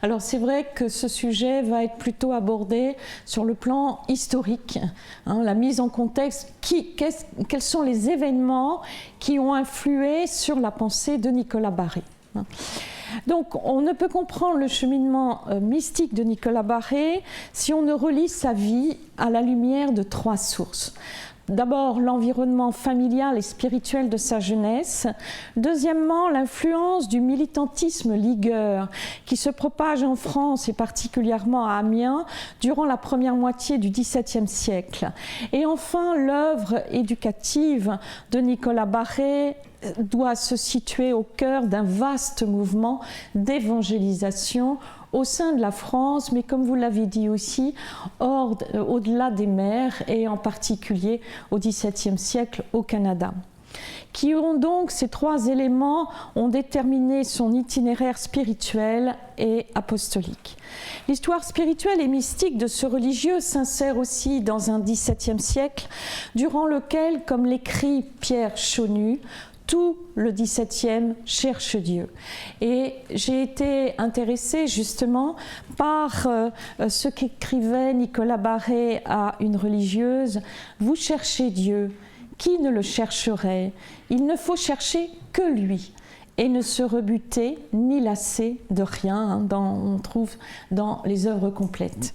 Alors c'est vrai que ce sujet va être plutôt abordé sur le plan historique, la mise en contexte, quels sont les événements qui ont influé sur la pensée de Nicolas Barré. Donc on ne peut comprendre le cheminement mystique de Nicolas Barré si on ne relie sa vie à la lumière de 3 sources. D'abord, l'environnement familial et spirituel de sa jeunesse. Deuxièmement, l'influence du militantisme ligueur qui se propage en France et particulièrement à Amiens durant la première moitié du XVIIe siècle. Et enfin, l'œuvre éducative de Nicolas Barré doit se situer au cœur d'un vaste mouvement d'évangélisation au sein de la France, mais comme vous l'avez dit aussi, au-delà des mers et en particulier au XVIIe siècle au Canada. Ces 3 éléments ont déterminé son itinéraire spirituel et apostolique. L'histoire spirituelle et mystique de ce religieux s'insère aussi dans un XVIIe siècle durant lequel, comme l'écrit Pierre Chaunu, tout le XVIIe cherche Dieu. Et j'ai été intéressée justement par ce qu'écrivait Nicolas Barré à une religieuse. Vous cherchez Dieu, qui ne le chercherait? Il ne faut chercher que lui et ne se rebuter ni lasser de rien, on trouve dans les œuvres complètes.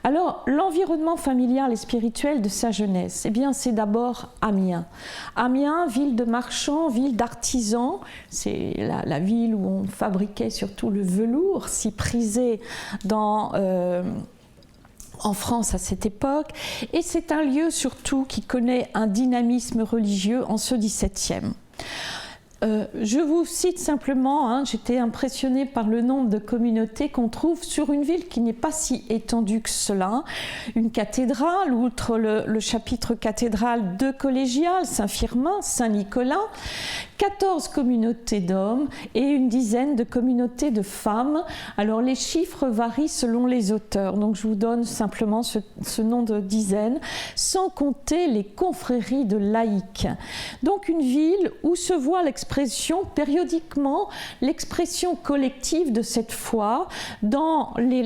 Alors, l'environnement familial et spirituel de sa jeunesse, c'est d'abord Amiens. Amiens, ville de marchands, ville d'artisans, c'est la ville où on fabriquait surtout le velours, si prisé en France à cette époque, et c'est un lieu surtout qui connaît un dynamisme religieux en ce XVIIe. Je vous cite simplement, j'étais impressionnée par le nombre de communautés qu'on trouve sur une ville qui n'est pas si étendue que cela. Une cathédrale, outre le chapitre cathédral, 2 collégiales, Saint-Firmin, Saint-Nicolas, 14 communautés d'hommes et une dizaine de communautés de femmes. Alors les chiffres varient selon les auteurs, donc je vous donne simplement ce nom de dizaines, sans compter les confréries de laïcs. Donc une ville où se voit périodiquement l'expression collective de cette foi dans les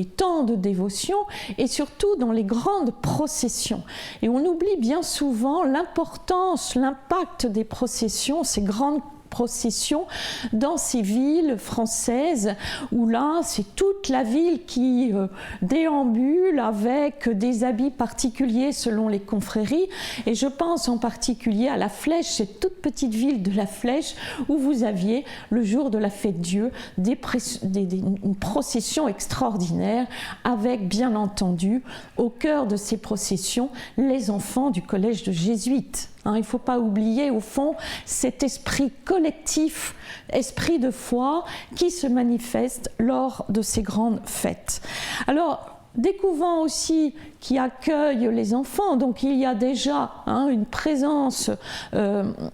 temps de dévotion et surtout dans les grandes processions. Et on oublie bien souvent l'importance, l'impact des processions, ces grandes procession dans ces villes françaises où là c'est toute la ville qui déambule avec des habits particuliers selon les confréries, et je pense en particulier à La Flèche, cette toute petite ville de La Flèche où vous aviez le jour de la fête Dieu une procession extraordinaire avec bien entendu au cœur de ces processions les enfants du collège de jésuites. Il ne faut pas oublier au fond cet esprit collectif, esprit de foi qui se manifeste lors de ces grandes fêtes. Alors, des couvents aussi qui accueillent les enfants, donc il y a déjà une présence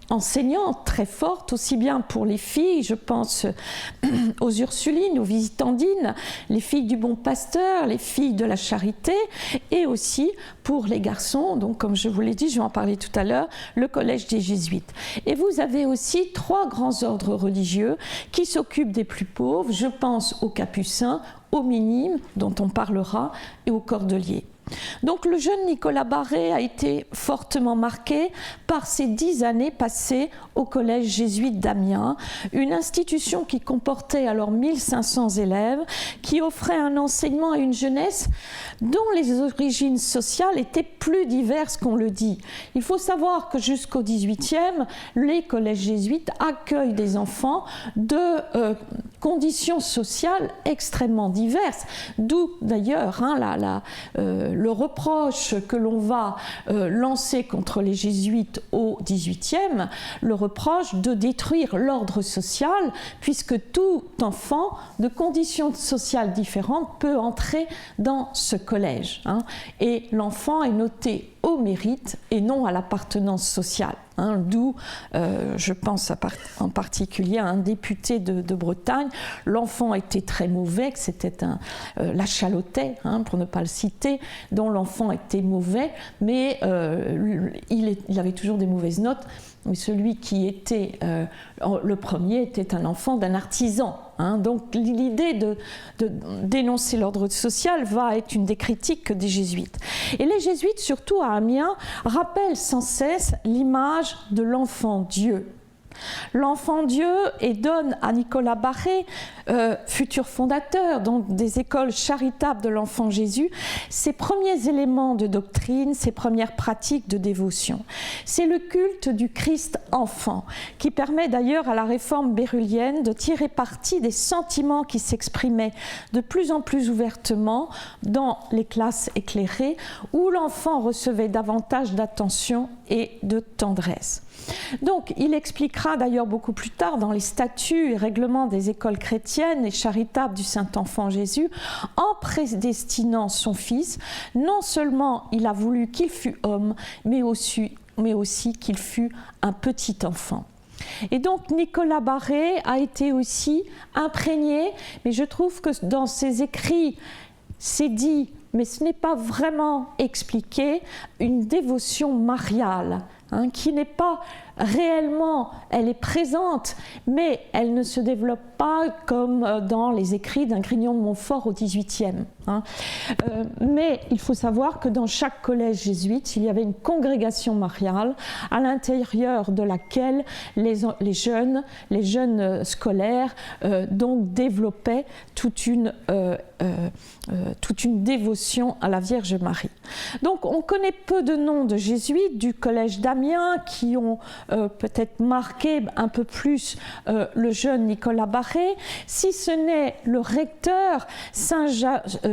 enseignante très forte, aussi bien pour les filles, je pense aux Ursulines, aux Visitandines, les filles du Bon Pasteur, les filles de la Charité, et aussi pour les garçons, donc comme je vous l'ai dit, je vais en parler tout à l'heure, le collège des Jésuites. Et vous avez aussi 3 grands ordres religieux qui s'occupent des plus pauvres, je pense aux Capucins, aux Minimes, dont on parlera, et aux Cordeliers. Donc le jeune Nicolas Barré a été fortement marqué par ces 10 années passées au collège jésuite d'Amiens, une institution qui comportait alors 1500 élèves, qui offrait un enseignement à une jeunesse dont les origines sociales étaient plus diverses qu'on le dit. Il faut savoir que jusqu'au XVIIIe, les collèges jésuites accueillent des enfants de conditions sociales extrêmement diverses, d'où d'ailleurs le reproche que l'on va lancer contre les jésuites au XVIIIe, le reproche de détruire l'ordre social, puisque tout enfant de conditions sociales différentes peut entrer dans ce collège. Et l'enfant est noté au mérite et non à l'appartenance sociale. D'où, je pense en particulier à un député de Bretagne, l'enfant était très mauvais, que c'était la Chalotais, pour ne pas le citer, dont l'enfant était mauvais, mais il avait toujours des mauvaises notes, mais celui qui était le premier était un enfant d'un artisan. Donc l'idée de dénoncer l'ordre social va être une des critiques des jésuites. Et les jésuites, surtout à Amiens, rappellent sans cesse l'image de l'enfant Dieu. L'enfant Dieu et donne à Nicolas Barré, futur fondateur donc des écoles charitables de l'enfant Jésus, ses premiers éléments de doctrine, ses premières pratiques de dévotion. C'est le culte du Christ enfant qui permet d'ailleurs à la réforme bérulienne de tirer parti des sentiments qui s'exprimaient de plus en plus ouvertement dans les classes éclairées où l'enfant recevait davantage d'attention et de tendresse. Donc, il expliquera d'ailleurs beaucoup plus tard dans les statuts et règlements des écoles chrétiennes et charitables du Saint-Enfant Jésus, en prédestinant son fils, non seulement il a voulu qu'il fût homme, mais aussi qu'il fût un petit enfant. Et donc Nicolas Barré a été aussi imprégné, mais je trouve que dans ses écrits, c'est dit, mais ce n'est pas vraiment expliqué, une dévotion mariale. Qui n'est pas réellement, elle est présente, mais elle ne se développe pas comme dans les écrits d'un Grignon de Montfort au XVIIIe. Mais il faut savoir que dans chaque collège jésuite, il y avait une congrégation mariale à l'intérieur de laquelle les jeunes scolaires donc développaient toute une dévotion à la Vierge Marie. Donc on connaît peu de noms de jésuites du collège d'Amiens qui ont peut-être marqué un peu plus le jeune Nicolas Barré, si ce n'est le recteur Saint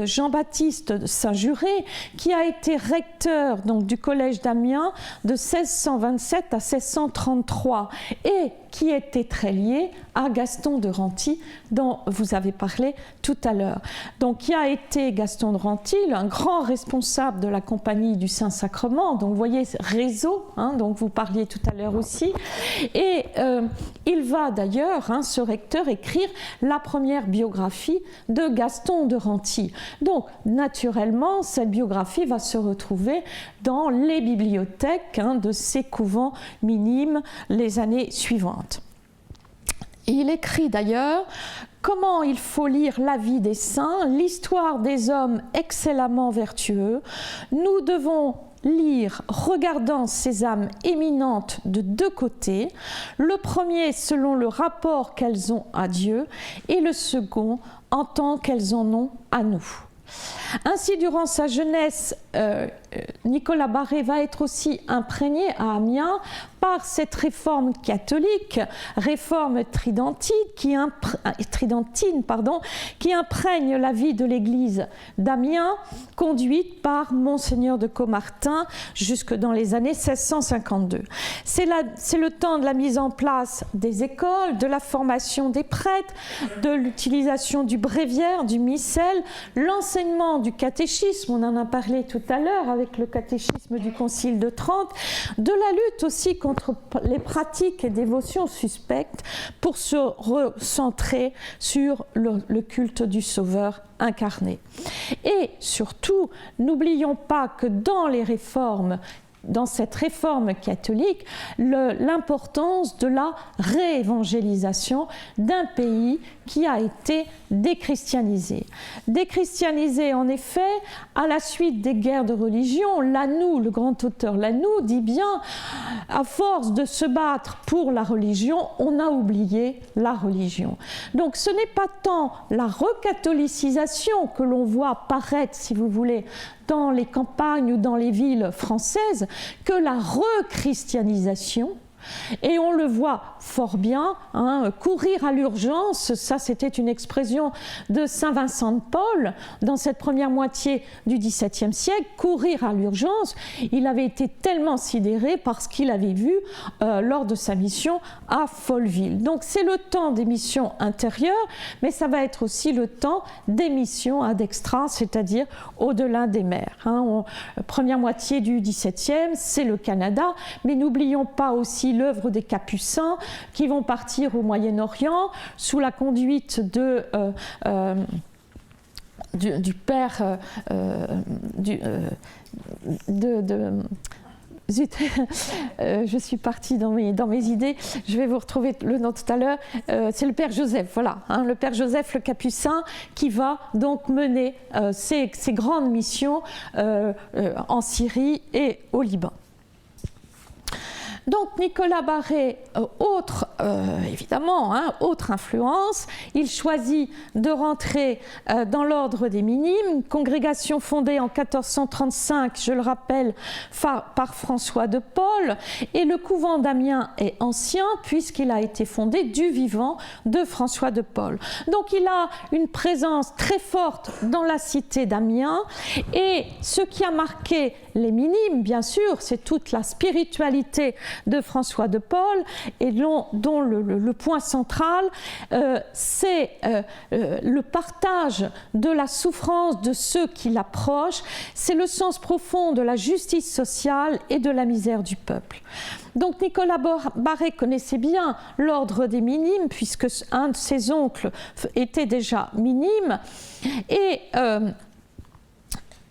Jean-Baptiste de Saint-Juré, qui a été recteur donc, du collège d'Amiens de 1627 à 1633 et qui était très lié à Gaston de Renty, dont vous avez parlé tout à l'heure. Donc, qui a été Gaston de Renty, un grand responsable de la Compagnie du Saint-Sacrement, donc vous voyez, réseau, dont vous parliez tout à l'heure aussi, et il va d'ailleurs, ce recteur, écrire la première biographie de Gaston de Renty. Donc, naturellement, cette biographie va se retrouver dans les bibliothèques de ces couvents minimes les années suivantes. Il écrit d'ailleurs comment il faut lire la vie des saints, l'histoire des hommes excellemment vertueux. Nous devons lire, regardant ces âmes éminentes de deux côtés, le premier selon le rapport qu'elles ont à Dieu et le second en tant qu'elles en ont à nous. Ainsi, durant sa jeunesse, Nicolas Barré va être aussi imprégné à Amiens par cette réforme catholique, réforme tridentine qui imprègne la vie de l'église d'Amiens, conduite par Monseigneur de Caumartin jusque dans les années 1652. C'est le temps de la mise en place des écoles, de la formation des prêtres, de l'utilisation du bréviaire, du missel, l'enseignement du catéchisme, on en a parlé tout à l'heure avec le catéchisme du Concile de Trente, de la lutte aussi contre les pratiques et dévotions suspectes pour se recentrer sur le culte du Sauveur incarné. Et surtout, n'oublions pas que dans cette réforme catholique, l'importance de la réévangélisation d'un pays qui a été déchristianisé. Déchristianisé, en effet, à la suite des guerres de religion. Lanoux, le grand auteur Lanoux, dit bien, à force de se battre pour la religion, on a oublié la religion. Donc ce n'est pas tant la recatholicisation que l'on voit apparaître, si vous voulez, dans les campagnes ou dans les villes françaises, que la rechristianisation. Et on le voit fort bien, courir à l'urgence, ça c'était une expression de Saint Vincent de Paul dans cette première moitié du XVIIe siècle, courir à l'urgence. Il avait été tellement sidéré par ce qu'il avait vu lors de sa mission à Folleville. Donc c'est le temps des missions intérieures, mais ça va être aussi le temps des missions ad extra, c'est-à-dire au-delà des mers. Première moitié du XVIIe, c'est le Canada, mais n'oublions pas aussi l'œuvre des Capucins qui vont partir au Moyen-Orient sous la conduite du père zut, je suis partie dans mes idées, je vais vous retrouver le nom tout à l'heure, c'est le Père Joseph, voilà, hein, le Père Joseph le Capucin qui va donc mener ces grandes missions en Syrie et au Liban. Donc Nicolas Barré, évidemment, hein, autre influence, il choisit de rentrer dans l'ordre des Minimes, congrégation fondée en 1435, je le rappelle, par François de Paule, et le couvent d'Amiens est ancien puisqu'il a été fondé du vivant de François de Paule. Donc il a une présence très forte dans la cité d'Amiens, et ce qui a marqué les Minimes, bien sûr, c'est toute la spiritualité de François de Paule, et dont le point central, c'est le partage de la souffrance de ceux qui l'approchent, c'est le sens profond de la justice sociale et de la misère du peuple. Donc Nicolas Barré connaissait bien l'ordre des Minimes, puisque un de ses oncles était déjà minime, et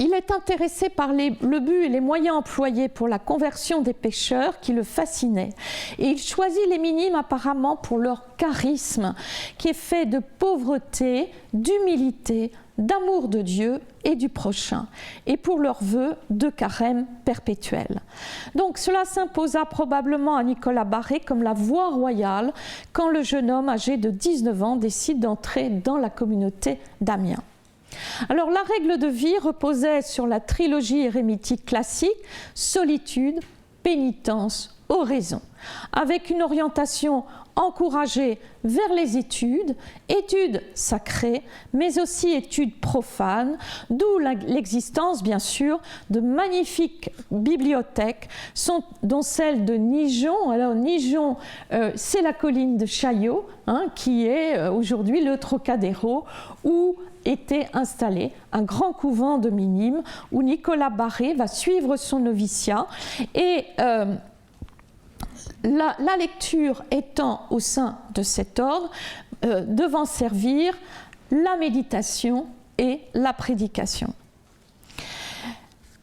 il est intéressé par le but et les moyens employés pour la conversion des pécheurs qui le fascinaient. Et il choisit les Minimes apparemment pour leur charisme, qui est fait de pauvreté, d'humilité, d'amour de Dieu et du prochain, et pour leur vœu de carême perpétuel. Donc cela s'imposa probablement à Nicolas Barré comme la voie royale quand le jeune homme âgé de 19 ans décide d'entrer dans la communauté d'Amiens. Alors la règle de vie reposait sur la trilogie érémitique classique, solitude, pénitence, oraison, avec une orientation encouragée vers les études sacrées, mais aussi études profanes, d'où l'existence bien sûr de magnifiques bibliothèques, dont celle de Nigeon. Alors Nigeon, c'est la colline de Chaillot, hein, qui est aujourd'hui le Trocadéro, où était installé un grand couvent de Minimes, où Nicolas Barré va suivre son noviciat, et la lecture étant au sein de cet ordre, devant servir la méditation et la prédication.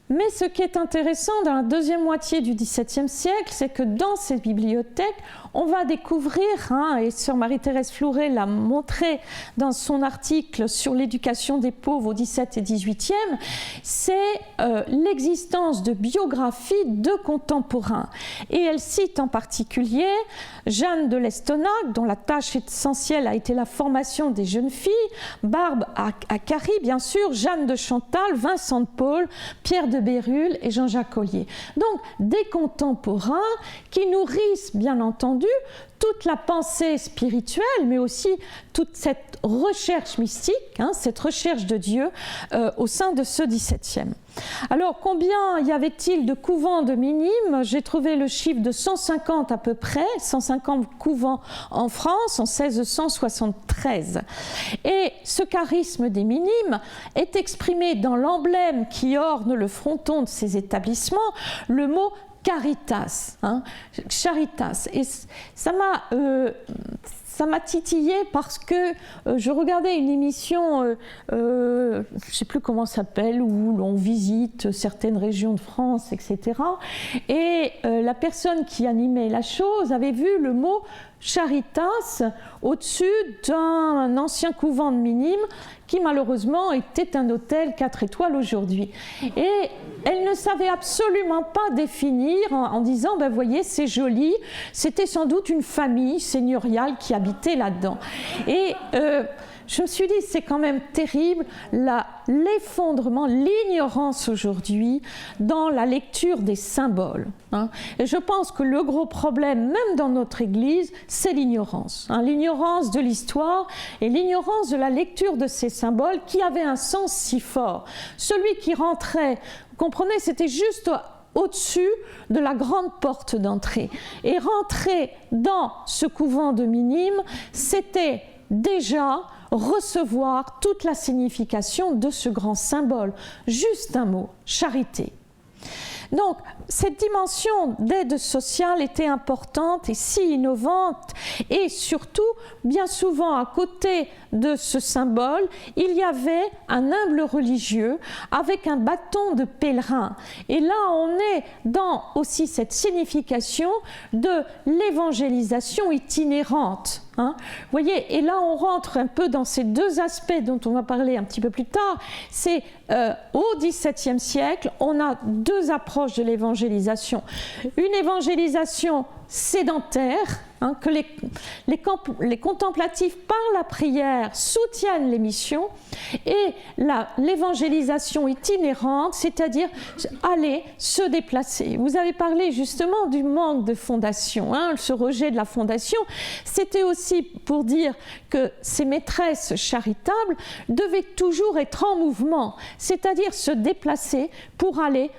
Mais ce qui est intéressant dans la deuxième moitié du XVIIe siècle, c'est que dans ces bibliothèques, on va découvrir, hein, et sœur Marie-Thérèse Flouret l'a montré dans son article sur l'éducation des pauvres au XVIIe et XVIIIe, c'est l'existence de biographies de contemporains. Et elle cite en particulier Jeanne de l'Estonac, dont la tâche essentielle a été la formation des jeunes filles, Barbe Acquary, bien sûr, Jeanne de Chantal, Vincent de Paul, Pierre de Bérulle et Jean-Jacques Ollier. Donc des contemporains qui nourrissent bien entendu toute la pensée spirituelle, mais aussi toute cette recherche mystique, hein, cette recherche de Dieu au sein de ce XVIIe. Alors combien y avait-il de couvents de Minimes? J'ai trouvé le chiffre de 150 à peu près, 150 couvents en France en 1673. Et ce charisme des Minimes est exprimé dans l'emblème qui orne le fronton de ces établissements, le mot caritas, hein, charitas. Et ça m'a titillé parce que je regardais une émission, je ne sais plus comment ça s'appelle, où l'on visite certaines régions de France, etc. Et la personne qui animait la chose avait vu le mot Charitas au-dessus d'un ancien couvent de Minimes qui malheureusement était un hôtel 4 étoiles aujourd'hui. Et elle ne savait absolument pas définir en disant, ben voyez, c'est joli, c'était sans doute une famille seigneuriale qui habitait là-dedans. Et je me suis dit, c'est quand même terrible l'effondrement, l'ignorance aujourd'hui dans la lecture des symboles. Hein. Et je pense que le gros problème, même dans notre Église, c'est l'ignorance. Hein, l'ignorance de l'histoire et l'ignorance de la lecture de ces symboles qui avaient un sens si fort. Celui qui rentrait, vous comprenez, c'était juste au-dessus de la grande porte d'entrée. Et rentrer dans ce couvent de Minimes, c'était déjà recevoir toute la signification de ce grand symbole. Juste un mot, charité. Donc, cette dimension d'aide sociale était importante et si innovante, et surtout, bien souvent, à côté de ce symbole, il y avait un humble religieux avec un bâton de pèlerin. Et là, on est dans aussi cette signification de l'évangélisation itinérante. Hein. Vous voyez, et là, on rentre un peu dans ces deux aspects dont on va parler un petit peu plus tard. C'est au XVIIe siècle, on a deux approches de l'évangélisation. Une évangélisation sédentaire, hein, que les contemplatifs par la prière soutiennent les missions, et l'évangélisation itinérante, c'est-à-dire aller se déplacer. Vous avez parlé justement du manque de fondation, hein, ce rejet de la fondation. C'était aussi pour dire que ces maîtresses charitables devaient toujours être en mouvement, c'est-à-dire se déplacer pour aller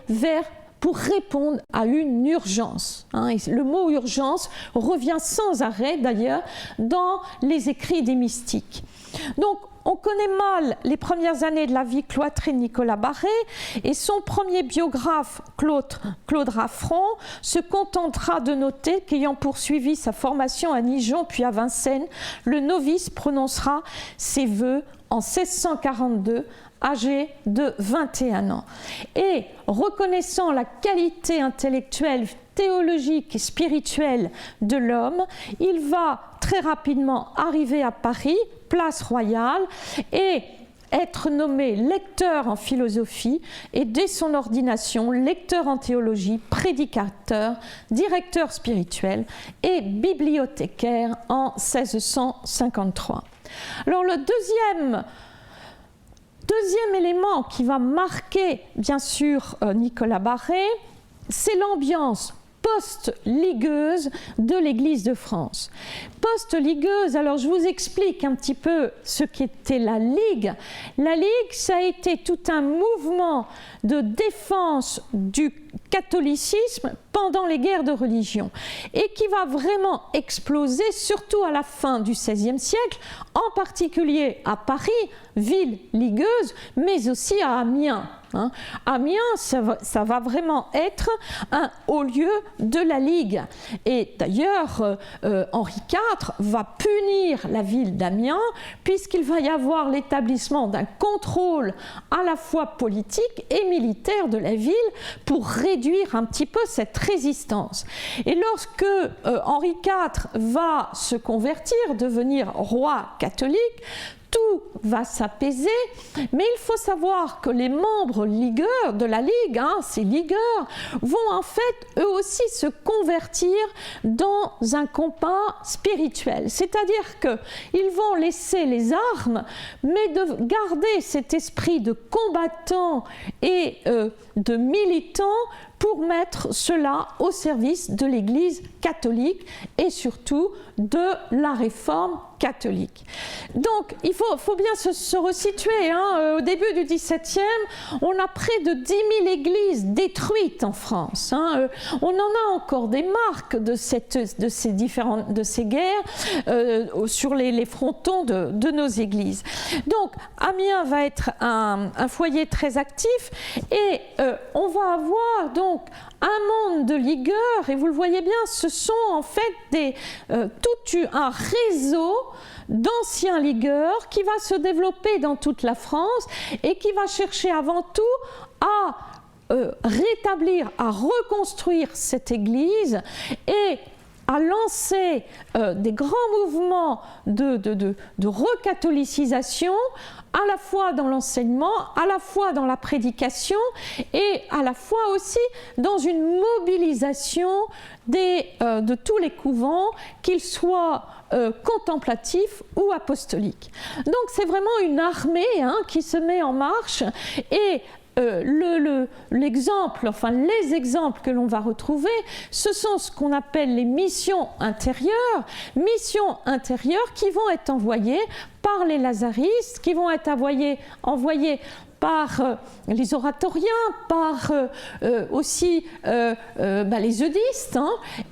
pour répondre à une urgence. Hein. Et le mot urgence revient sans arrêt d'ailleurs dans les écrits des mystiques. Donc on connaît mal les premières années de la vie cloîtrée de Nicolas Barré et son premier biographe, Claude Raffron, se contentera de noter qu'ayant poursuivi sa formation à Nijon puis à Vincennes, le novice prononcera ses vœux en 1642, âgé de 21 ans. Et reconnaissant la qualité intellectuelle, théologique et spirituelle de l'homme, il va très rapidement arriver à Paris, place Royale, et être nommé lecteur en philosophie et dès son ordination, lecteur en théologie, prédicateur, directeur spirituel et bibliothécaire en 1653. Alors le deuxième élément qui va marquer bien sûr Nicolas Barré, c'est l'ambiance post-ligueuse de l'Église de France. Post-ligueuse, alors je vous explique un petit peu ce qu'était la Ligue. La Ligue, ça a été tout un mouvement de défense du catholicisme pendant les guerres de religion et qui va vraiment exploser surtout à la fin du XVIe siècle, en particulier à Paris, ville ligueuse, mais aussi à Amiens. Hein. Amiens, ça va vraiment être un haut lieu de la Ligue. Et d'ailleurs, Henri IV va punir la ville d'Amiens puisqu'il va y avoir l'établissement d'un contrôle à la fois politique et militaire de la ville pour réduire un petit peu cette résistance. Et lorsque Henri IV va se convertir, devenir roi catholique, tout va s'apaiser, mais il faut savoir que les membres ligueurs de la Ligue, hein, ces ligueurs, vont en fait eux aussi se convertir dans un combat spirituel. C'est-à-dire qu'ils vont laisser les armes, mais de garder cet esprit de combattant et de militant pour mettre cela au service de l'Église catholique et surtout de la réforme catholique. Donc, il faut bien se resituer. Hein. Au début du XVIIe, on a près de 10 000 églises détruites en France. Hein. On en a encore des marques de ces guerres sur les frontons de nos églises. Donc, Amiens va être un foyer très actif et on va avoir donc un monde de ligueurs, et vous le voyez bien, ce sont en fait tout un réseau d'anciens ligueurs qui va se développer dans toute la France et qui va chercher avant tout à rétablir, à reconstruire cette église et à lancer des grands mouvements de recatholicisation, à la fois dans l'enseignement, à la fois dans la prédication et à la fois aussi dans une mobilisation de tous les couvents, qu'ils soient contemplatifs ou apostoliques. Donc c'est vraiment une armée qui se met en marche et l'exemple, enfin les exemples que l'on va retrouver, ce sont ce qu'on appelle les missions intérieures qui vont être envoyées par les lazaristes, qui vont être envoyées par les oratoriens, par aussi les eudistes,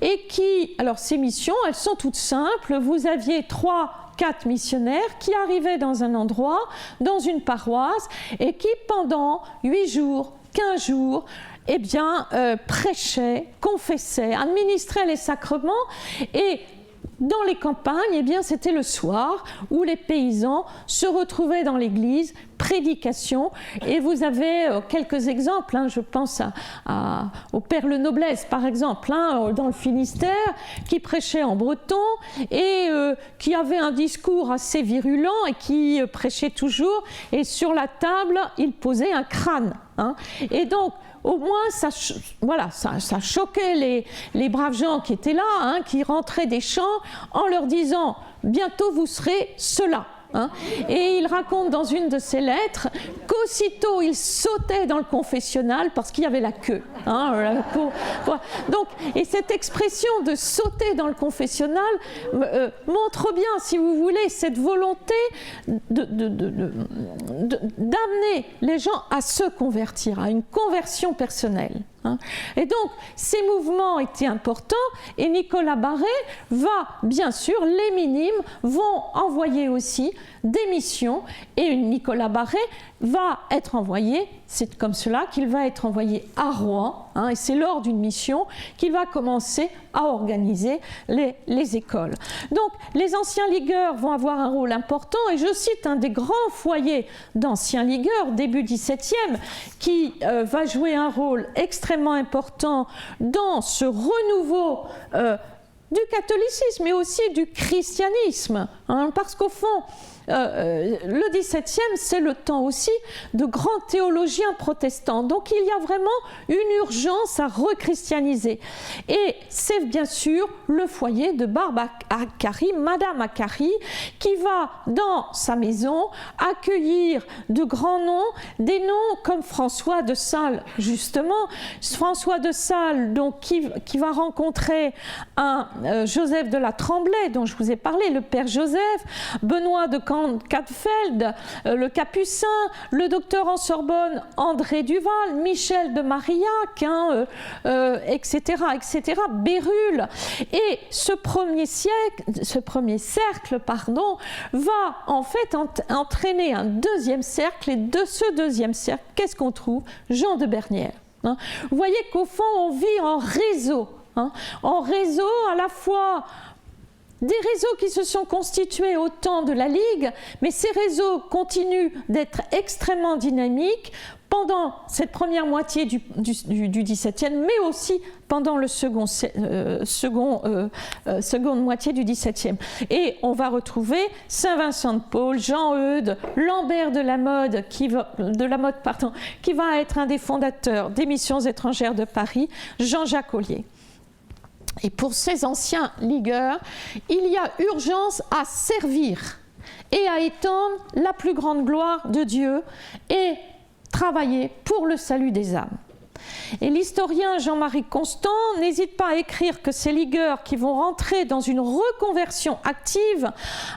et qui, alors ces missions, elles sont toutes simples. Vous aviez 3-4 missionnaires qui arrivaient dans un endroit, dans une paroisse, et qui pendant 8 jours, 15 jours, eh bien, prêchait, confessait, administrait les sacrements, et dans les campagnes, eh bien, c'était le soir où les paysans se retrouvaient dans l'église, prédication, et vous avez quelques exemples, hein, je pense au père Le Noblesse par exemple, hein, dans le Finistère, qui prêchait en breton et qui avait un discours assez virulent et qui prêchait toujours, et sur la table il posait un crâne, hein, et donc au moins, ça choquait les braves gens qui étaient là, hein, qui rentraient des champs en leur disant « bientôt vous serez cela ». Hein. Et il raconte dans une de ses lettres qu'aussitôt il sautait dans le confessionnal parce qu'il y avait la queue. Hein, donc, et cette expression de sauter dans le confessionnal montre bien, si vous voulez, cette volonté d'amener les gens à se convertir, à une conversion personnelle. Et donc, ces mouvements étaient importants, et Nicolas Barré va, bien sûr, les minimes vont envoyer aussi des missions, et Nicolas Barré va être envoyé, c'est comme cela qu'il va être envoyé à Rouen, hein, et c'est lors d'une mission qu'il va commencer à organiser les écoles. Donc, les anciens ligueurs vont avoir un rôle important, et je cite un des grands foyers d'anciens ligueurs, début 17e, qui va jouer un rôle extrêmement important dans ce renouveau du catholicisme, mais aussi du christianisme, hein, parce qu'au fond, le XVIIe, c'est le temps aussi de grands théologiens protestants. Donc il y a vraiment une urgence à rechristianiser. Et c'est bien sûr le foyer de Barbe Accari, Madame Accari, qui va dans sa maison accueillir de grands noms, des noms comme François de Sales, justement. François de Sales, donc, qui va rencontrer un Joseph de la Tremblay, dont je vous ai parlé, le père Joseph, Benoît de Cadfeld, le Capucin, le docteur en Sorbonne André Duval, Michel de Marillac, hein, etc., etc., Bérulle. Et ce premier cercle, va en fait entraîner un deuxième cercle, et de ce deuxième cercle, qu'est-ce qu'on trouve? Jean de Bernières. Hein. Vous voyez qu'au fond, on vit en réseau. Hein, en réseau, à la fois des réseaux qui se sont constitués au temps de la Ligue, mais ces réseaux continuent d'être extrêmement dynamiques pendant cette première moitié du XVIIe, mais aussi pendant le seconde moitié du XVIIe. Et on va retrouver Saint-Vincent de Paul, Jean Eudes, Lambert de la Mode, qui va être un des fondateurs des missions étrangères de Paris, Jean-Jacques Ollier. Et pour ces anciens ligueurs, il y a urgence à servir et à étendre la plus grande gloire de Dieu et travailler pour le salut des âmes. Et l'historien Jean-Marie Constant n'hésite pas à écrire que ces ligueurs qui vont rentrer dans une reconversion active,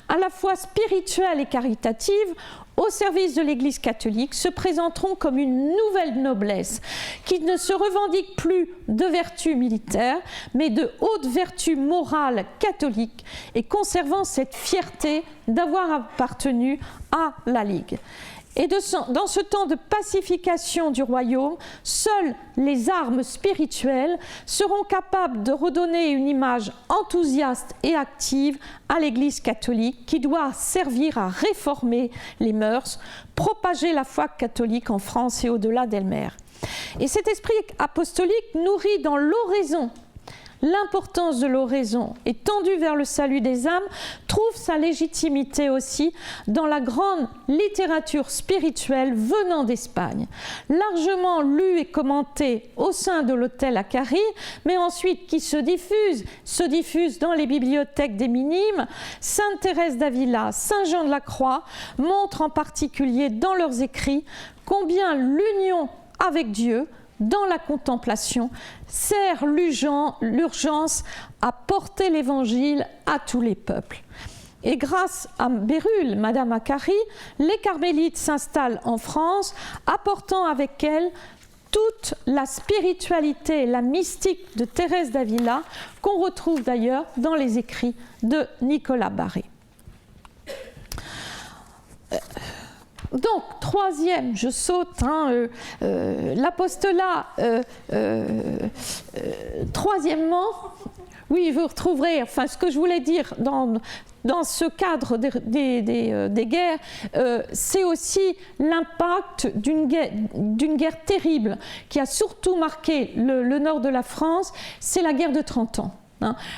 à la fois spirituelle et caritative, au service de l'Église catholique, se présenteront comme une nouvelle noblesse qui ne se revendique plus de vertus militaires, mais de hautes vertus morales catholiques, et conservant cette fierté d'avoir appartenu à la Ligue. Et dans ce temps de pacification du royaume, seules les armes spirituelles seront capables de redonner une image enthousiaste et active à l'Église catholique, qui doit servir à réformer les mœurs, propager la foi catholique en France et au-delà d'elle-même. Et cet esprit apostolique nourrit dans l'oraison, l'importance de l'oraison étendue vers le salut des âmes, trouve sa légitimité aussi dans la grande littérature spirituelle venant d'Espagne, largement lue et commentée au sein de l'hôtel Accari, mais ensuite qui se diffuse dans les bibliothèques des minimes. Sainte Thérèse d'Avila, Saint Jean de la Croix montrent en particulier dans leurs écrits combien l'union avec Dieu dans la contemplation sert l'urgence à porter l'Évangile à tous les peuples. Et grâce à Bérulle, Madame Accari, les carmélites s'installent en France, apportant avec elles toute la spiritualité et la mystique de Thérèse d'Avila, qu'on retrouve d'ailleurs dans les écrits de Nicolas Barré. Donc, troisième, je saute, l'apostolat, troisièmement, oui, vous retrouverez, enfin, ce que je voulais dire dans ce cadre des guerres, c'est aussi l'impact d'une guerre terrible qui a surtout marqué le nord de la France, c'est la guerre de 30 ans.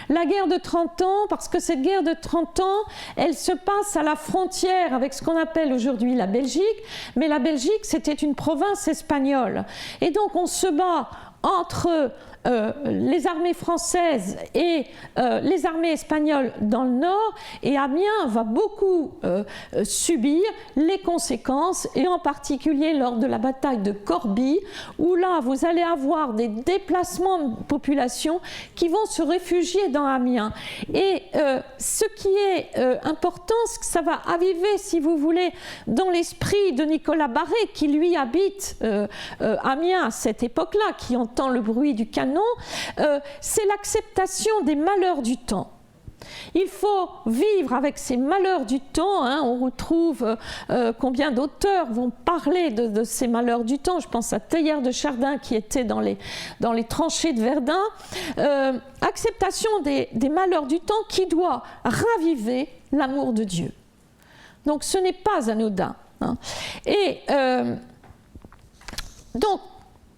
La guerre de 30 ans, parce que cette guerre de 30 ans, elle se passe à la frontière avec ce qu'on appelle aujourd'hui la Belgique, mais la Belgique, c'était une province espagnole. Et donc, on se bat entre les armées françaises et les armées espagnoles dans le nord, et Amiens va beaucoup subir les conséquences, et en particulier lors de la bataille de Corbie, où là vous allez avoir des déplacements de population qui vont se réfugier dans Amiens. Et ce qui est important, c'est que ça va aviver, si vous voulez, dans l'esprit de Nicolas Barré, qui lui habite Amiens à cette époque-là, qui entend le bruit du canon, c'est l'acceptation des malheurs du temps. Il faut vivre avec ces malheurs du temps. On retrouve combien d'auteurs vont parler de ces malheurs du temps. Je pense à Teilhard de Chardin qui était dans les tranchées de Verdun. Acceptation des malheurs du temps qui doit raviver l'amour de Dieu. Donc ce n'est pas anodin. Et donc,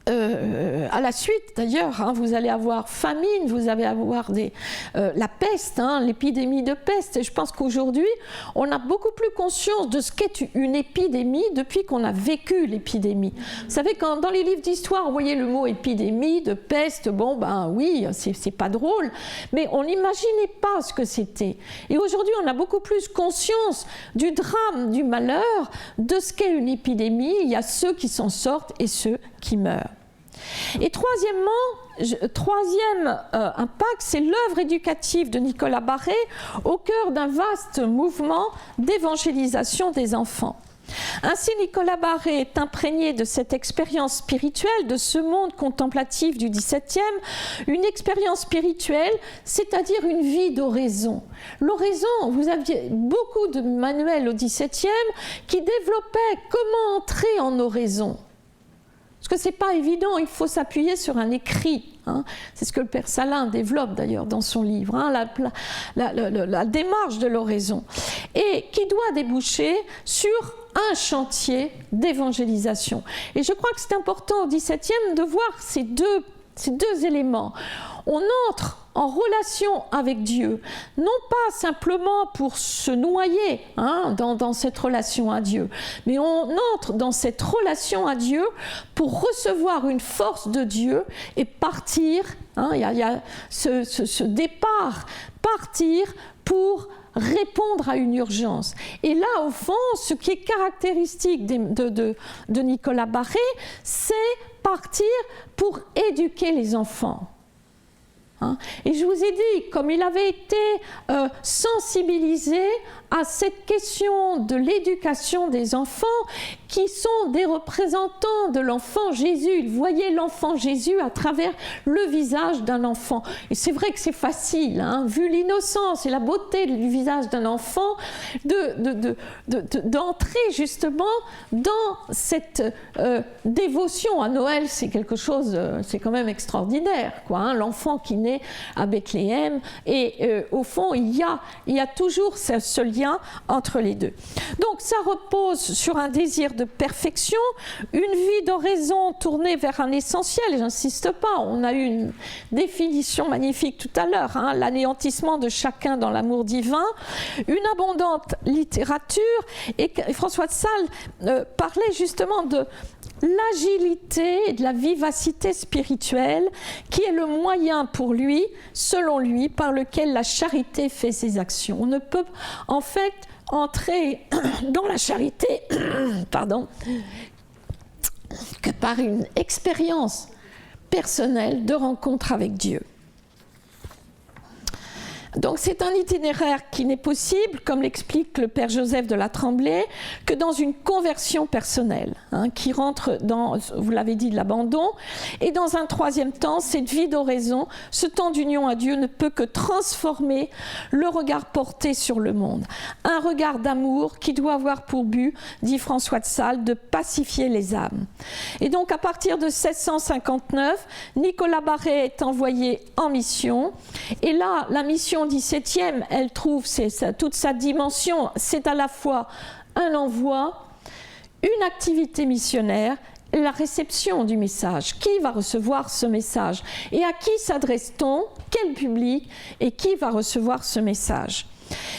à la suite d'ailleurs, vous allez avoir famine, vous allez avoir la peste, l'épidémie de peste. Et je pense qu'aujourd'hui, on a beaucoup plus conscience de ce qu'est une épidémie depuis qu'on a vécu l'épidémie. Vous savez, quand dans les livres d'histoire, on voyait le mot épidémie, de peste, bon ben oui, c'est pas drôle, mais on n'imaginait pas ce que c'était. Et aujourd'hui, on a beaucoup plus conscience du drame, du malheur, de ce qu'est une épidémie. Il y a ceux qui s'en sortent et ceux qui meurent. Et troisième impact, c'est l'œuvre éducative de Nicolas Barré au cœur d'un vaste mouvement d'évangélisation des enfants. Ainsi, Nicolas Barré est imprégné de cette expérience spirituelle, de ce monde contemplatif du XVIIe, une expérience spirituelle, c'est-à-dire une vie d'oraison. L'oraison, vous aviez beaucoup de manuels au XVIIe qui développaient comment entrer en oraison. Parce que ce n'est pas évident, il faut s'appuyer sur un écrit. C'est ce que le Père Salin développe d'ailleurs dans son livre, la démarche de l'oraison. Et qui doit déboucher sur un chantier d'évangélisation. Et je crois que c'est important au XVIIe de voir ces deux éléments. On entre en relation avec Dieu, non pas simplement pour se noyer dans cette relation à Dieu, mais on entre dans cette relation à Dieu pour recevoir une force de Dieu et partir, il y a ce départ, partir pour répondre à une urgence. Et là, au fond, ce qui est caractéristique de Nicolas Barré, c'est partir pour éduquer les enfants. Et je vous ai dit, comme il avait été sensibilisé à cette question de l'éducation des enfants, qui sont des représentants de l'enfant Jésus. Il voyait l'enfant Jésus à travers le visage d'un enfant. Et c'est vrai que c'est facile, vu l'innocence et la beauté du visage d'un enfant, d'entrer justement dans cette dévotion. À Noël, c'est quelque chose, c'est quand même extraordinaire, l'enfant qui naît à Bethléem. Et au fond, il y a toujours ce lien entre les deux. Donc ça repose sur un désir de perfection, une vie d'oraison tournée vers un essentiel, j'insiste pas, on a eu une définition magnifique tout à l'heure, l'anéantissement de chacun dans l'amour divin, une abondante littérature, et François de Sales parlait justement de l'agilité et de la vivacité spirituelle qui est le moyen pour lui, selon lui, par lequel la charité fait ses actions. On ne peut en fait entrer dans la charité que par une expérience personnelle de rencontre avec Dieu. Donc c'est un itinéraire qui n'est possible, comme l'explique le père Joseph de la Tremblay, que dans une conversion personnelle, qui rentre dans, vous l'avez dit, de l'abandon. Et dans un troisième temps, cette vie d'oraison, ce temps d'union à Dieu ne peut que transformer le regard porté sur le monde. Un regard d'amour qui doit avoir pour but, dit François de Sales, de pacifier les âmes. Et donc à partir de 1659, Nicolas Barré est envoyé en mission. Et là, la mission 17e, elle trouve toute sa dimension. C'est à la fois un envoi, une activité missionnaire, et la réception du message. Qui va recevoir ce message? Et à qui s'adresse-t-on? Quel public? Et qui va recevoir ce message?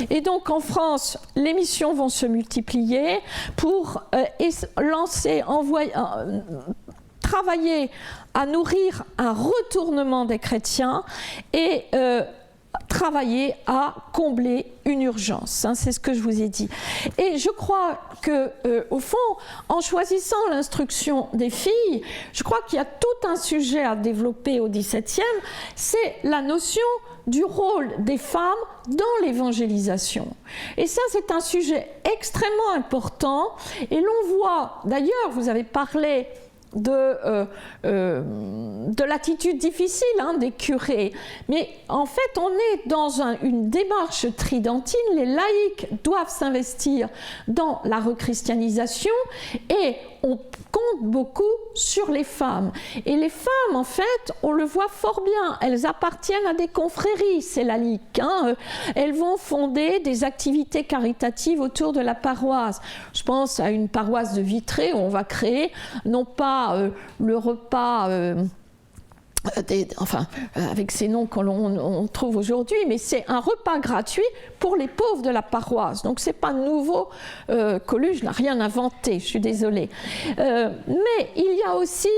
Et donc en France, les missions vont se multiplier pour travailler à nourrir un retournement des chrétiens et travailler à combler une urgence, c'est ce que je vous ai dit. Et je crois que, au fond, en choisissant l'instruction des filles, je crois qu'il y a tout un sujet à développer au XVIIe, c'est la notion du rôle des femmes dans l'évangélisation. Et ça, c'est un sujet extrêmement important, et l'on voit, d'ailleurs, vous avez parlé de l'attitude difficile des curés. Mais en fait, on est dans une démarche tridentine. Les laïcs doivent s'investir dans la rechristianisation et on compte beaucoup sur les femmes. Et les femmes, en fait, on le voit fort bien, elles appartiennent à des confréries, ces laïcs. Elles vont fonder des activités caritatives autour de la paroisse. Je pense à une paroisse de Vitré où on va créer, non pas le repas... avec ces noms qu'on trouve aujourd'hui, mais c'est un repas gratuit pour les pauvres de la paroisse. Donc c'est pas nouveau, Coluche n'a rien inventé, je suis désolée. Mais il y a aussi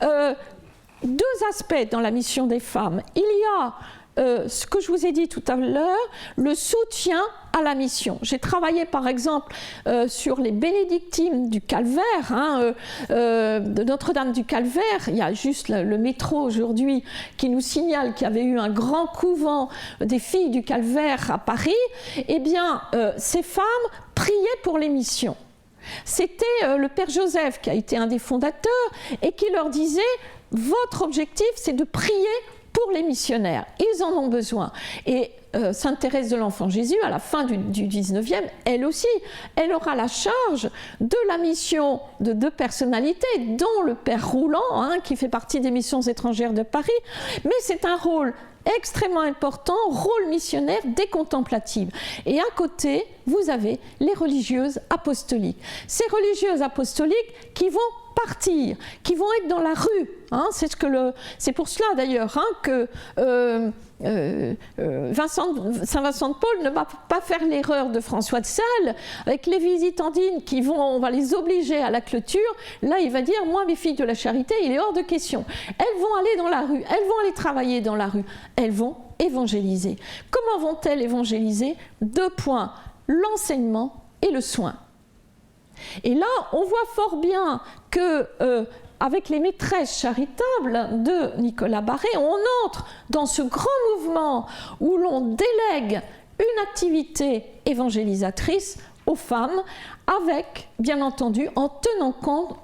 deux aspects dans la mission des femmes. Il y a ce que je vous ai dit tout à l'heure, le soutien à la mission. J'ai travaillé par exemple sur les bénédictines du Calvaire, de Notre-Dame du Calvaire. Il y a juste le métro aujourd'hui qui nous signale qu'il y avait eu un grand couvent des filles du Calvaire à Paris. Eh bien, ces femmes priaient pour les missions. C'était le père Joseph qui a été un des fondateurs et qui leur disait « Votre objectif, c'est de prier pour les missionnaires, ils en ont besoin. » Et Sainte Thérèse de l'Enfant Jésus, à la fin du 19e, elle aussi, elle aura la charge de la mission de deux personnalités, dont le père Rouland, qui fait partie des missions étrangères de Paris, mais c'est un rôle extrêmement important, rôle missionnaire des contemplatives. Et à côté, vous avez les religieuses apostoliques. Ces religieuses apostoliques qui vont partir, qui vont être dans la rue. C'est pour cela d'ailleurs que Saint Vincent de Paul ne va pas faire l'erreur de François de Sales avec les visitandines on va les obliger à la clôture. Là, il va dire, moi, mes filles de la charité, il est hors de question. Elles vont aller dans la rue, elles vont aller travailler dans la rue, elles vont évangéliser. Comment vont-elles évangéliser? 2 points, l'enseignement et le soin. Et là, on voit fort bien que avec les maîtresses charitables de Nicolas Barré, on entre dans ce grand mouvement où l'on délègue une activité évangélisatrice aux femmes, avec, bien entendu, en tenant compte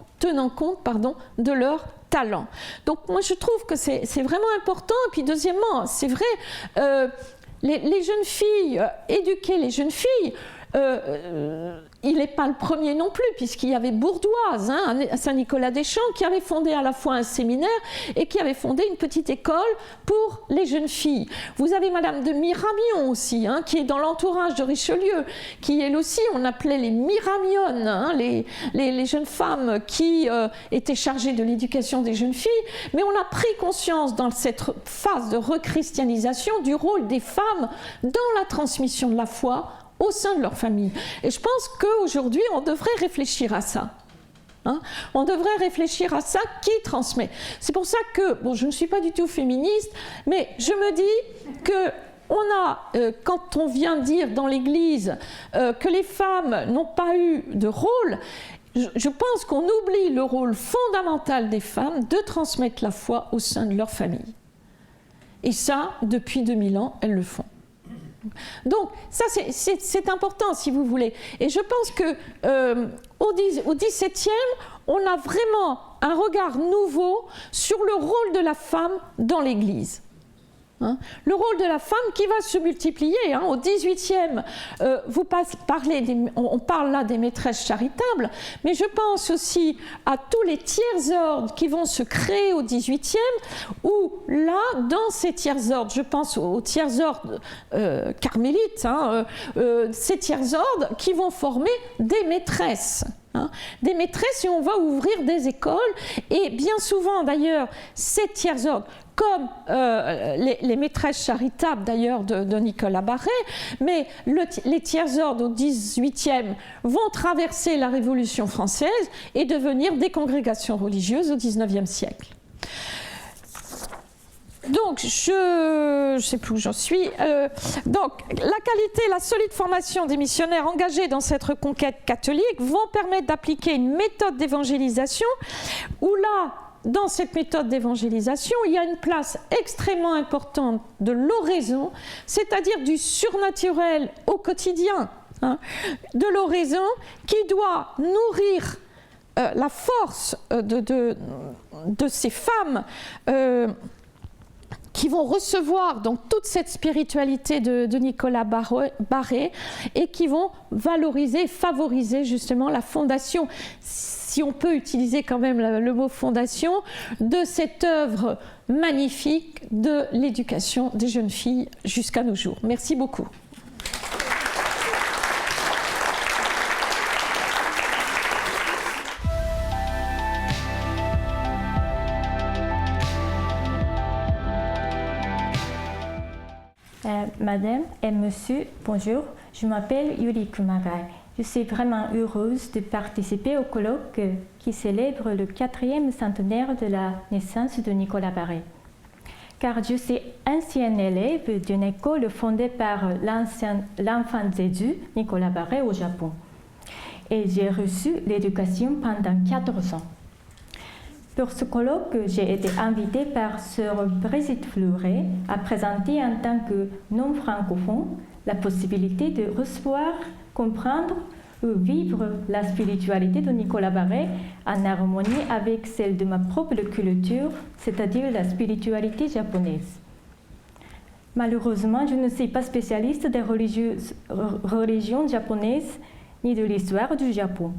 de leur talent. Donc moi je trouve que c'est vraiment important. Et puis deuxièmement, c'est vrai, les jeunes filles, éduquer les jeunes filles, il n'est pas le premier non plus, puisqu'il y avait Bourdoise, à Saint-Nicolas-des-Champs, qui avait fondé à la fois un séminaire et qui avait fondé une petite école pour les jeunes filles. Vous avez Madame de Miramion aussi, qui est dans l'entourage de Richelieu, qui elle aussi, on appelait les Miramionnes, les jeunes femmes qui étaient chargées de l'éducation des jeunes filles, mais on a pris conscience dans cette phase de rechristianisation du rôle des femmes dans la transmission de la foi au sein de leur famille. Et je pense qu'aujourd'hui, on devrait réfléchir à ça. On devrait réfléchir à ça, qui transmet. C'est pour ça que, je ne suis pas du tout féministe, mais je me dis que quand on vient dire dans l'Église que les femmes n'ont pas eu de rôle, je pense qu'on oublie le rôle fondamental des femmes de transmettre la foi au sein de leur famille. Et ça, depuis 2000 ans, elles le font. Donc, ça, c'est important, si vous voulez. Et je pense qu'au XVIIe, on a vraiment un regard nouveau sur le rôle de la femme dans l'Église. Le rôle de la femme qui va se multiplier. Au XVIIIe, on parle là des maîtresses charitables, mais je pense aussi à tous les tiers-ordres qui vont se créer au XVIIIe, où là, dans ces tiers-ordres, je pense aux tiers-ordres carmélites, ces tiers-ordres qui vont former des maîtresses. Des maîtresses, et on va ouvrir des écoles, et bien souvent d'ailleurs, ces tiers-ordres, comme les maîtresses charitables d'ailleurs de Nicolas Barré, mais les tiers-ordres au XVIIIe vont traverser la Révolution française et devenir des congrégations religieuses au XIXe siècle. Donc, je ne sais plus où j'en suis. Donc, la qualité et la solide formation des missionnaires engagés dans cette reconquête catholique vont permettre d'appliquer une méthode d'évangélisation où là, dans cette méthode d'évangélisation, il y a une place extrêmement importante de l'oraison, c'est-à-dire du surnaturel au quotidien, de l'oraison qui doit nourrir la force de ces femmes qui vont recevoir donc toute cette spiritualité de Nicolas Barré et qui vont valoriser, favoriser justement la fondation, si on peut utiliser quand même le mot fondation, de cette œuvre magnifique de l'éducation des jeunes filles jusqu'à nos jours. Merci beaucoup. Madame et Monsieur, bonjour, je m'appelle Yuri Kumagai. Je suis vraiment heureuse de participer au colloque qui célèbre le 4e centenaire de la naissance de Nicolas Barré. Car je suis ancienne élève d'une école fondée par l'enfant Jésus, Nicolas Barré, au Japon. Et j'ai reçu l'éducation pendant 4 ans. Pour ce colloque, j'ai été invitée par Sœur Brigitte Fleuret à présenter en tant que non-francophone la possibilité de recevoir, comprendre ou vivre la spiritualité de Nicolas Barré en harmonie avec celle de ma propre culture, c'est-à-dire la spiritualité japonaise. Malheureusement, je ne suis pas spécialiste des religions japonaises ni de l'histoire du Japon.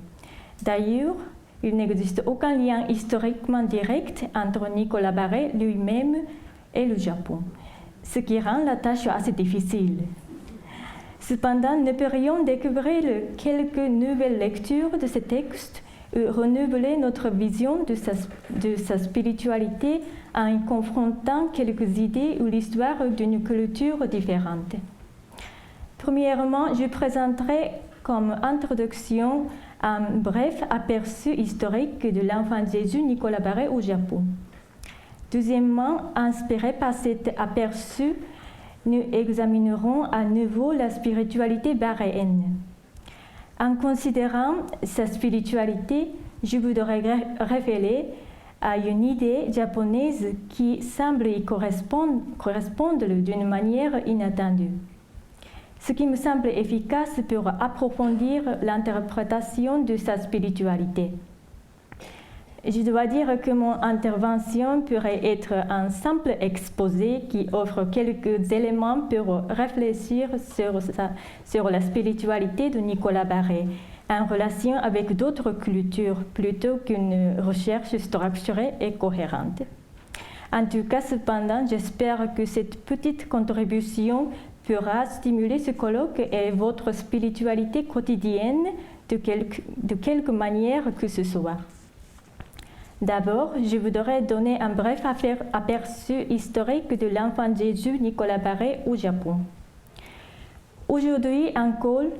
D'ailleurs, il n'existe aucun lien historiquement direct entre Nicolas Barré lui-même et le Japon, ce qui rend la tâche assez difficile. Cependant, nous pourrions découvrir quelques nouvelles lectures de ces textes et renouveler notre vision de sa spiritualité en y confrontant quelques idées ou l'histoire d'une culture différente. Premièrement, je présenterai comme introduction un bref aperçu historique de l'enfant Jésus Nicolas Barré au Japon. Deuxièmement, inspiré par cet aperçu, nous examinerons à nouveau la spiritualité barréenne. En considérant sa spiritualité, je voudrais révéler à une idée japonaise qui semble y correspondre d'une manière inattendue. Ce qui me semble efficace pour approfondir l'interprétation de sa spiritualité. Je dois dire que mon intervention pourrait être un simple exposé qui offre quelques éléments pour réfléchir sur la spiritualité de Nicolas Barré en relation avec d'autres cultures plutôt qu'une recherche structurée et cohérente. En tout cas, cependant, j'espère que cette petite contribution pourra stimuler ce colloque et votre spiritualité quotidienne de quelque manière que ce soit. D'abord, je voudrais donner un bref aperçu historique de l'enfant Jésus Nicolas Barré au Japon. Aujourd'hui encore,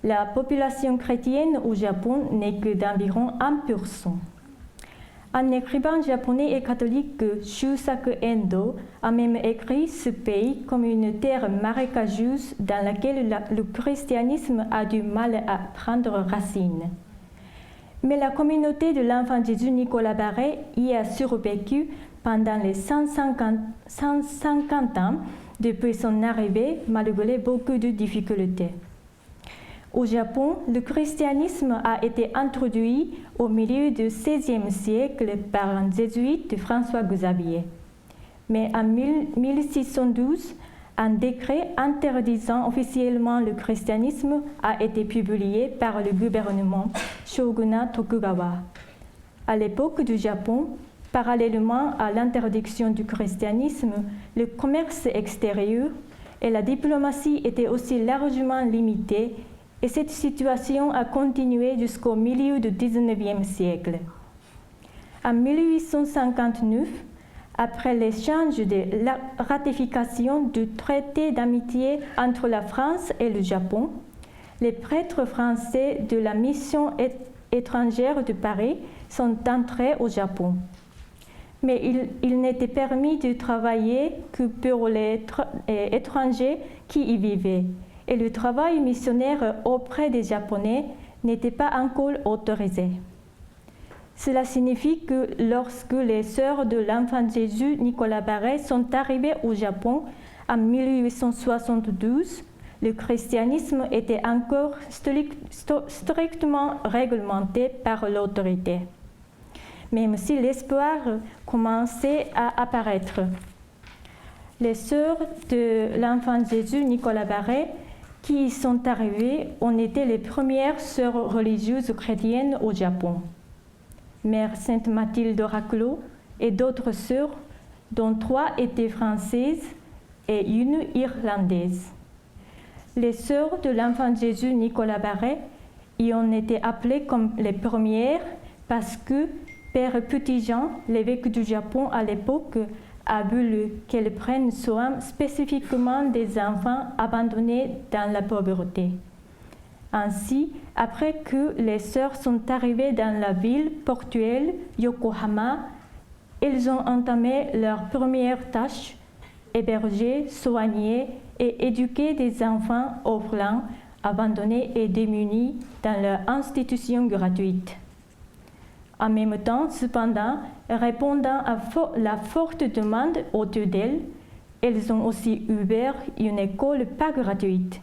la population chrétienne au Japon n'est que d'environ 1%. Un écrivain japonais et catholique, Shusaku Endo, a même écrit ce pays comme une terre marécageuse dans laquelle le christianisme a du mal à prendre racine. Mais la communauté de l'enfant Jésus Nicolas Barré y a survécu pendant les 150 ans depuis son arrivée, malgré beaucoup de difficultés. Au Japon, le christianisme a été introduit au milieu du XVIe siècle par un jésuite, François Xavier. Mais en 1612, un décret interdisant officiellement le christianisme a été publié par le gouvernement Shogunat Tokugawa. À l'époque du Japon, parallèlement à l'interdiction du christianisme, le commerce extérieur et la diplomatie étaient aussi largement limités, et cette situation a continué jusqu'au milieu du XIXe siècle. En 1859, après l'échange de la ratification du traité d'amitié entre la France et le Japon, les prêtres français de la mission étrangère de Paris sont entrés au Japon. Mais il n'était permis de travailler que pour les étrangers qui y vivaient, et le travail missionnaire auprès des Japonais n'était pas encore autorisé. Cela signifie que lorsque les sœurs de l'enfant Jésus Nicolas Barré sont arrivées au Japon en 1872, le christianisme était encore strictement réglementé par l'autorité, même si l'espoir commençait à apparaître. Les sœurs de l'enfant Jésus Nicolas Barré qui y sont arrivées ont été les premières sœurs religieuses chrétiennes au Japon. Mère Sainte Mathilde Raclot et d'autres sœurs, dont 3 étaient françaises et une irlandaise. Les sœurs de l'enfant Jésus Nicolas Barré y ont été appelées comme les premières parce que Père Petit-Jean, l'évêque du Japon à l'époque, a voulu qu'elles prennent soin spécifiquement des enfants abandonnés dans la pauvreté. Ainsi, après que les sœurs sont arrivées dans la ville portuaire Yokohama, elles ont entamé leur première tâche, héberger, soigner et éduquer des enfants orphelins, abandonnés et démunis dans leur institution gratuite. En même temps, cependant, répondant à la forte demande autour d'elles, elles ont aussi ouvert une école pas gratuite,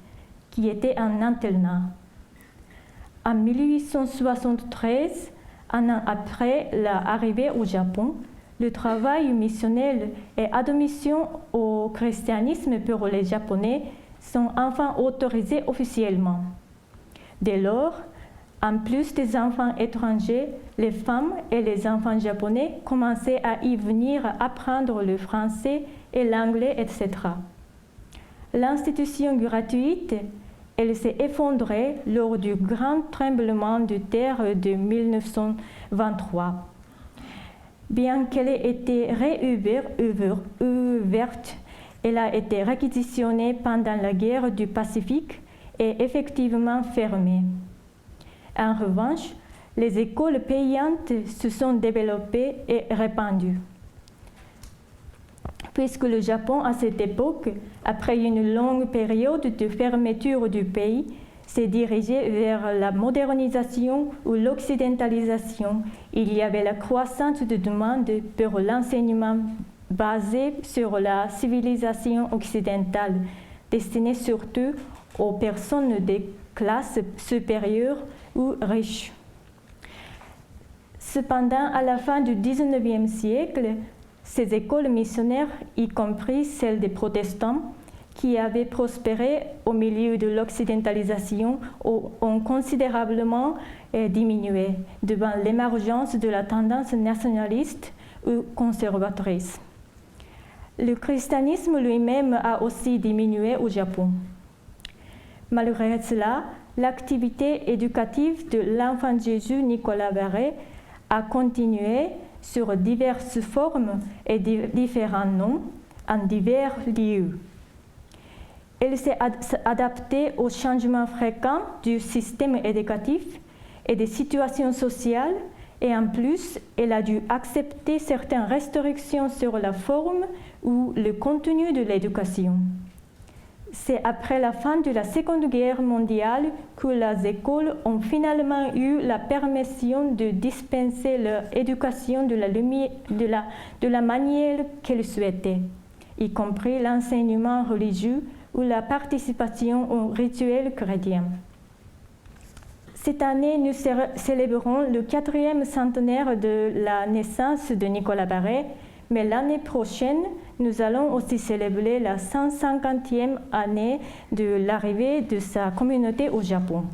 qui était un internat. En 1873, un an après l'arrivée au Japon, le travail missionnaire et admission au christianisme pour les Japonais sont enfin autorisés officiellement. Dès lors, en plus des enfants étrangers, les femmes et les enfants japonais commençaient à y venir apprendre le français et l'anglais, etc. L'institution gratuite, elle s'est effondrée lors du grand tremblement de terre de 1923. Bien qu'elle ait été réouverte, elle a été réquisitionnée pendant la guerre du Pacifique et effectivement fermée. En revanche, les écoles payantes se sont développées et répandues. Puisque le Japon, à cette époque, après une longue période de fermeture du pays, s'est dirigé vers la modernisation ou l'occidentalisation, il y avait la croissance de demande pour l'enseignement basé sur la civilisation occidentale, destiné surtout aux personnes des classes supérieures ou riches. Cependant, à la fin du XIXe siècle, ces écoles missionnaires, y compris celles des protestants, qui avaient prospéré au milieu de l'occidentalisation, ont considérablement diminué devant l'émergence de la tendance nationaliste ou conservatrice. Le christianisme lui-même a aussi diminué au Japon. Malgré cela, l'activité éducative de l'enfant Jésus Nicolas Barré a continué sur diverses formes et différents noms en divers lieux. Elle s'est adaptée aux changements fréquents du système éducatif et des situations sociales, et en plus, elle a dû accepter certaines restrictions sur la forme ou le contenu de l'éducation. C'est après la fin de la Seconde Guerre mondiale que les écoles ont finalement eu la permission de dispenser leur éducation de la manière qu'elles souhaitaient, y compris l'enseignement religieux ou la participation aux rituels chrétiens. Cette année, nous célébrons le 4e centenaire de la naissance de Nicolas Barré, mais l'année prochaine, nous allons aussi célébrer la 150e année de l'arrivée de sa communauté au Japon.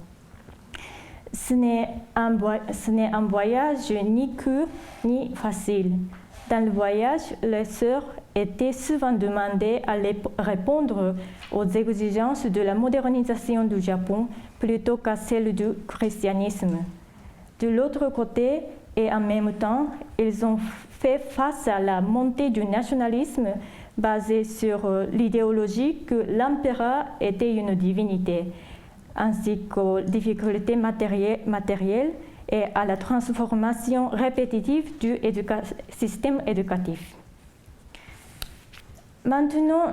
Ce n'est un voyage ni court ni facile. Dans le voyage, les sœurs étaient souvent demandées à répondre aux exigences de la modernisation du Japon plutôt qu'à celles du christianisme. De l'autre côté, et en même temps, ils ont fait face à la montée du nationalisme basé sur l'idéologie que l'empereur était une divinité, ainsi qu'aux difficultés matérielles et à la transformation répétitive du système éducatif. Maintenant,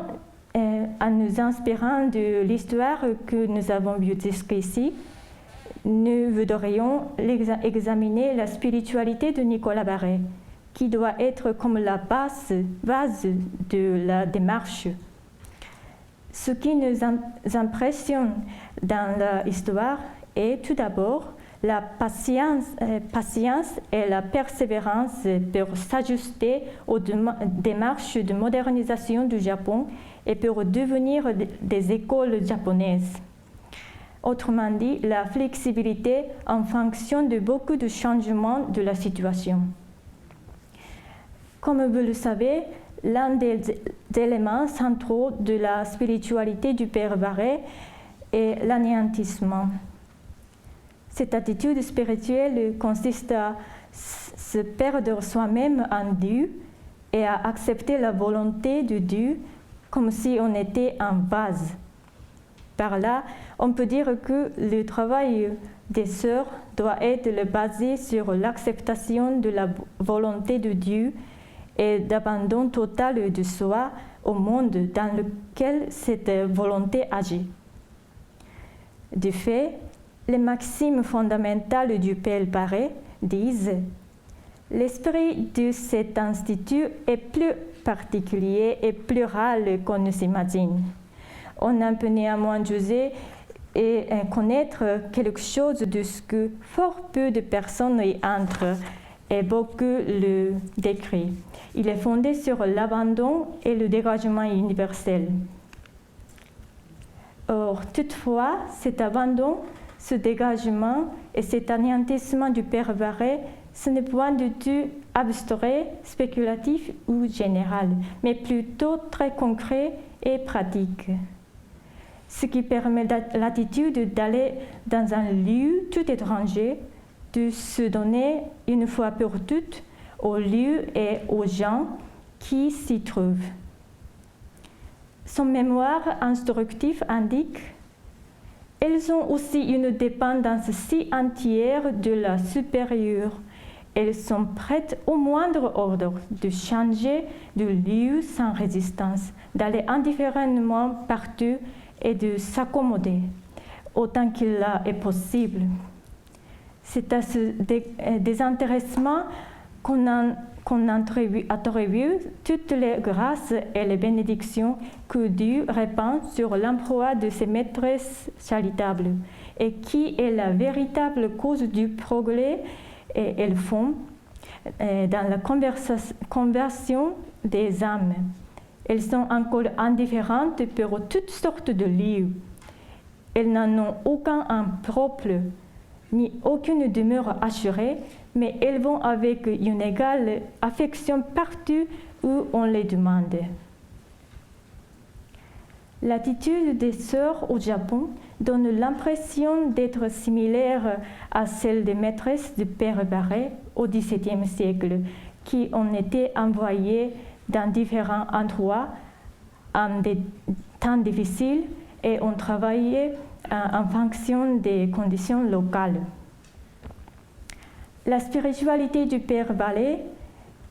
en nous inspirant de l'histoire que nous avons vue jusqu'ici, nous voudrions examiner la spiritualité de Nicolas Barré, qui doit être comme la base de la démarche. Ce qui nous impressionne dans l'histoire est tout d'abord la patience et la persévérance pour s'ajuster aux démarches de modernisation du Japon et pour devenir des écoles japonaises. Autrement dit, la flexibilité en fonction de beaucoup de changements de la situation. Comme vous le savez, l'un des éléments centraux de la spiritualité du Père Barré est l'anéantissement. Cette attitude spirituelle consiste à se perdre soi-même en Dieu et à accepter la volonté de Dieu comme si on était un vase. Par là, on peut dire que le travail des sœurs doit être basé sur l'acceptation de la volonté de Dieu et d'abandon total de soi au monde dans lequel cette volonté agit. De fait, les maximes fondamentales du Père Barré disent « L'esprit de cet institut est plus particulier et plural qu'on ne s'imagine. On en peut néanmoins juger et connaître quelque chose de ce que fort peu de personnes y entrent et beaucoup le décrivent. Il est fondé sur l'abandon et le dégagement universel. Or, toutefois, cet abandon, ce dégagement et cet anéantissement du Père Barré, ce n'est point du tout abstrait, spéculatif ou général, mais plutôt très concret et pratique. Ce qui permet l'attitude d'aller dans un lieu tout étranger, de se donner une fois pour toutes au lieu et aux gens qui s'y trouvent. Son mémoire instructif indique « Elles ont aussi une dépendance si entière de la supérieure. Elles sont prêtes au moindre ordre de changer de lieu sans résistance, d'aller indifféremment partout et de s'accommoder autant qu'il est possible. » C'est à ce désintéressement qu'on attribue toutes les grâces et les bénédictions que Dieu répand sur l'emploi de ses maîtresses charitables et qui est la véritable cause du progrès et elles font dans la conversion des âmes. Elles sont encore indifférentes pour toutes sortes de lieux. Elles n'en ont aucun en propre, ni aucune demeure assurée, mais elles vont avec une égale affection partout où on les demande. L'attitude des sœurs au Japon donne l'impression d'être similaire à celle des maîtresses du Père Barré au XVIIe siècle, qui ont été envoyées dans différents endroits en des temps difficiles et ont travaillé en fonction des conditions locales. La spiritualité du Père Barré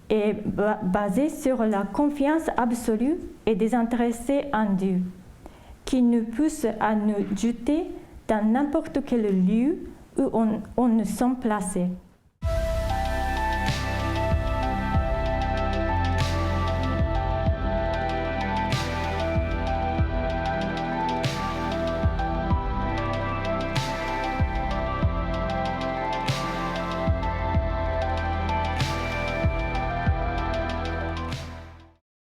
est basée sur la confiance absolue et désintéressée en Dieu, qui nous pousse à nous jeter dans n'importe quel lieu où on nous sommes placés.